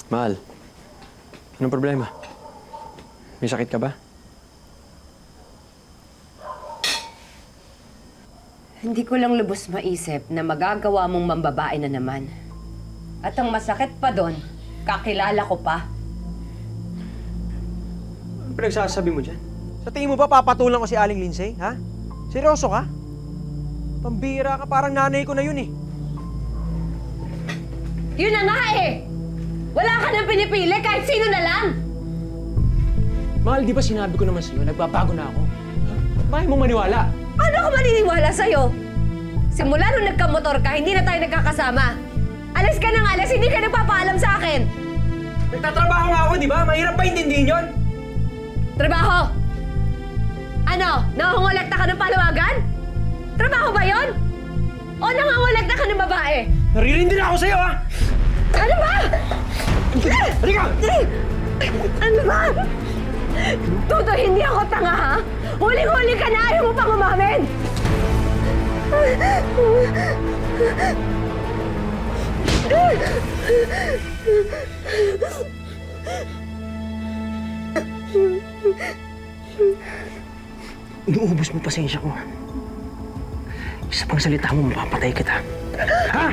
Mahal, anong problema? May sakit ka ba? Hindi ko lang lubos maisip na magagawa mong mambabae na naman. At ang masakit pa doon, kakilala ko pa. Ano pinagsasabi mo dyan? Sa tingin mo ba papatulan ko si Aling Lindsay, ha? Seryoso ka? Pambira ka, parang nanay ko na yun eh. Yun na nga eh! Wala ka nang pinipili kahit sino na lang! Mahal, di ba sinabi ko naman sa'yo, nagbabago na ako? Bakit mo maniwala? Ano ako maniniwala sa'yo? Simula nung nagkamotor ka, hindi na tayo nagkakasama. Alis ka nang alis, hindi ka nagpapaalam sa akin! Nagtatrabaho nga ako, di ba? Mahirap pa intindihin yun? Trabaho! Ano? Nangungulekta ka ng palawagan? Trabaho ba yon? O nangungulekta ka ng babae? Naririndi na ako sa'yo, ha? Ano ba? Halika! Ano ba? Tuto, hindi ako tanga, ha? Huling-huli ka na! Ayaw mo pang umamin! Inuubos mo pasensya ko. Isa pang salita mo, mapapatay kita. Ha?